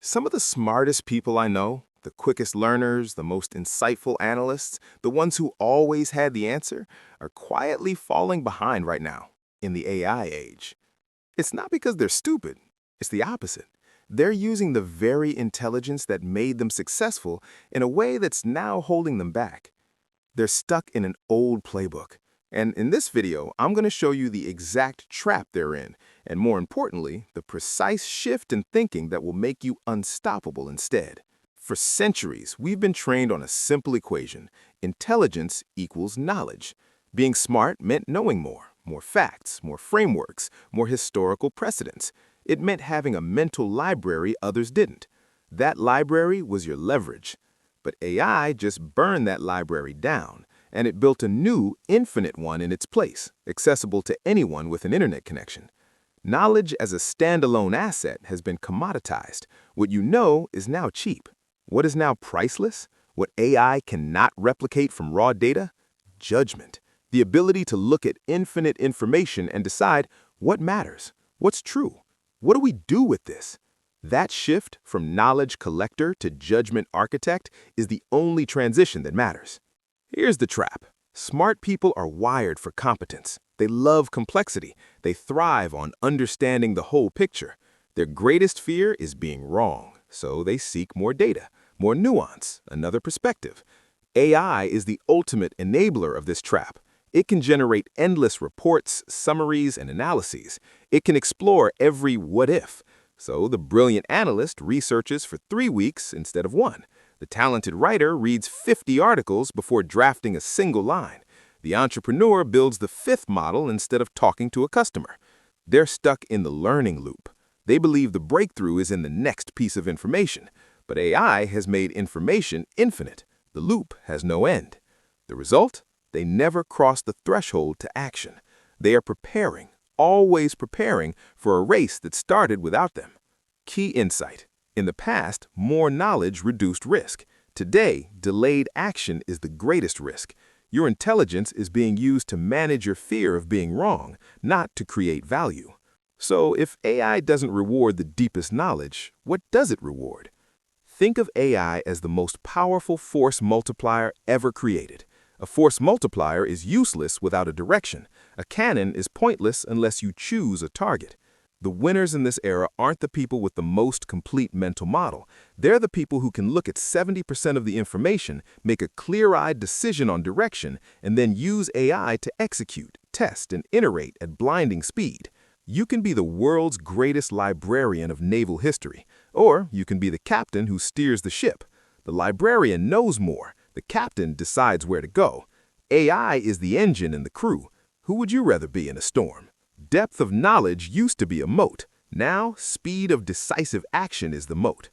Some of the smartest people I know, the quickest learners, the most insightful analysts, the ones who always had the answer, are quietly falling behind right now in the AI age. It's not because they're stupid, it's the opposite. They're using the very intelligence that made them successful in a way that's now holding them back. They're stuck in an old playbook. And in this video, I'm going to show you the exact trap they're in, and more importantly, the precise shift in thinking that will make you unstoppable instead. For centuries, we've been trained on a simple equation: intelligence equals knowledge. Being smart meant knowing more facts, more frameworks, more historical precedents. It meant having a mental library others didn't. That library was your leverage. But AI just burned that library down, and it built a new, infinite one in its place, accessible to anyone with an internet connection. Knowledge as a standalone asset has been commoditized. What you know is now cheap. What is now priceless? What AI cannot replicate from raw data? Judgment. The ability to look at infinite information and decide what matters, what's true. What do we do with this? That shift from knowledge collector to judgment architect is the only transition that matters. Here's the trap. Smart people are wired for competence. They love complexity. They thrive on understanding the whole picture. Their greatest fear is being wrong, so they seek more data, more nuance, another perspective. AI is the ultimate enabler of this trap. It can generate endless reports, summaries, and analyses. It can explore every what if. So the brilliant analyst researches for 3 weeks instead of one. The talented writer reads 50 articles before drafting a single line. The entrepreneur builds the fifth model instead of talking to a customer. They're stuck in the learning loop. They believe the breakthrough is in the next piece of information. But AI has made information infinite. The loop has no end. The result? They never cross the threshold to action. They are preparing, always preparing for a race that started without them. Key insight. In the past, more knowledge reduced risk. Today, delayed action is the greatest risk. Your intelligence is being used to manage your fear of being wrong, not to create value. So if AI doesn't reward the deepest knowledge, what does it reward? Think of AI as the most powerful force multiplier ever created. A force multiplier is useless without a direction. A cannon is pointless unless you choose a target. The winners in this era aren't the people with the most complete mental model. They're the people who can look at 70% of the information, make a clear-eyed decision on direction, and then use AI to execute, test, and iterate at blinding speed. You can be the world's greatest librarian of naval history, or you can be the captain who steers the ship. The librarian knows more. The captain decides where to go. AI is the engine and the crew. Who would you rather be in a storm? Depth of knowledge used to be a moat. Now, speed of decisive action is the moat.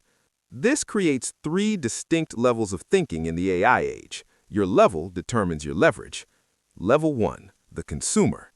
This creates 3 distinct levels of thinking in the AI age. Your level determines your leverage. Level 1, the consumer.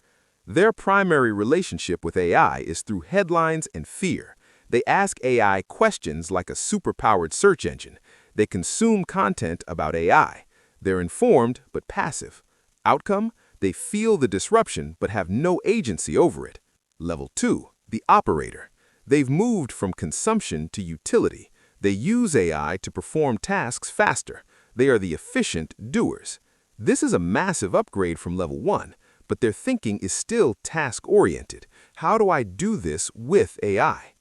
Their primary relationship with AI is through headlines and fear. They ask AI questions like a superpowered search engine. They consume content about AI. They're informed but passive. Outcome? They feel the disruption but have no agency over it. Level 2, the operator. They've moved from consumption to utility. They use AI to perform tasks faster. They are the efficient doers. This is a massive upgrade from level 1, but their thinking is still task-oriented. How do I do this with AI?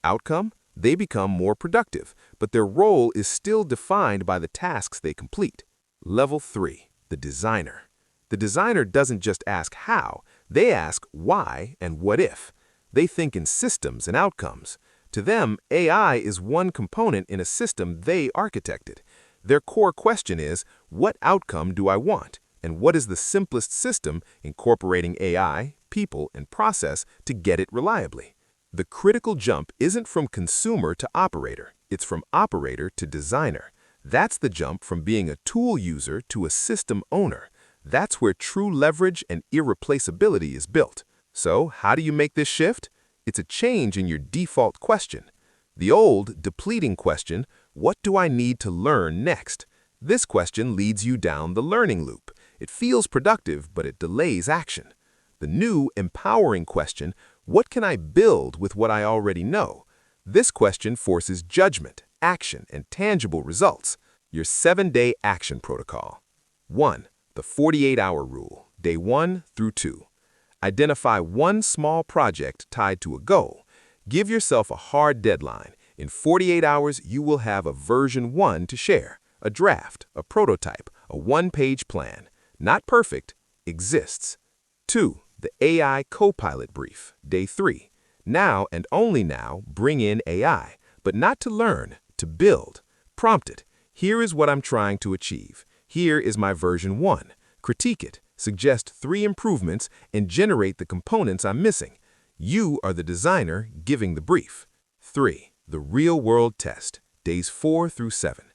Outcome? They become more productive, but their role is still defined by the tasks they complete. Level 3, the designer. The designer doesn't just ask how, they ask why and what if. They think in systems and outcomes. To them, AI is one component in a system they architected. Their core question is, what outcome do I want? And what is the simplest system incorporating AI, people, and process to get it reliably? The critical jump isn't from consumer to operator, it's from operator to designer. That's the jump from being a tool user to a system owner. That's where true leverage and irreplaceability is built. So, how do you make this shift? It's a change in your default question. The old, depleting question, what do I need to learn next? This question leads you down the learning loop. It feels productive, but it delays action. The new, empowering question, what can I build with what I already know? This question forces judgment, action, and tangible results. Your 7-day action protocol. 1. The 48-hour rule, day 1 through 2. Identify one small project tied to a goal. Give yourself a hard deadline. In 48 hours, you will have a version 1 to share, a draft, a prototype, a one-page plan. Not perfect, exists. 2. The AI Copilot brief, day 3. Now and only now, bring in AI, but not to learn, to build. Prompt it. Here is what I'm trying to achieve. Here is my version 1. Critique it, suggest 3 improvements, and generate the components I'm missing. You are the designer giving the brief. 3. The real-world test, days 4 through 7.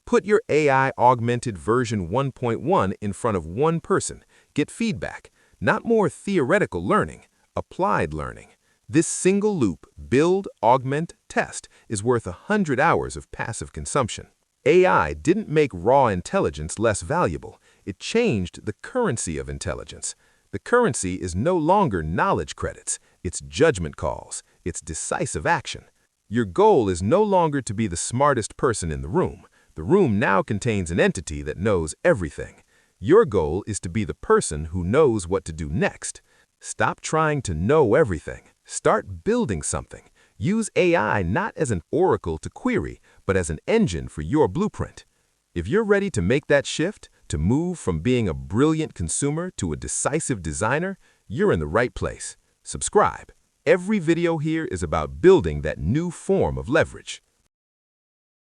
Put your AI-augmented version 1.1 in front of one person. Get feedback. Not more theoretical learning, applied learning. This single loop, build, augment, test, is worth 100 hours of passive consumption. AI didn't make raw intelligence less valuable. It changed the currency of intelligence. The currency is no longer knowledge credits. It's judgment calls. It's decisive action. Your goal is no longer to be the smartest person in the room. The room now contains an entity that knows everything. Your goal is to be the person who knows what to do next. Stop trying to know everything. Start building something. Use AI not as an oracle to query, but as an engine for your blueprint. If you're ready to make that shift, to move from being a brilliant consumer to a decisive designer, you're in the right place. Subscribe. Every video here is about building that new form of leverage.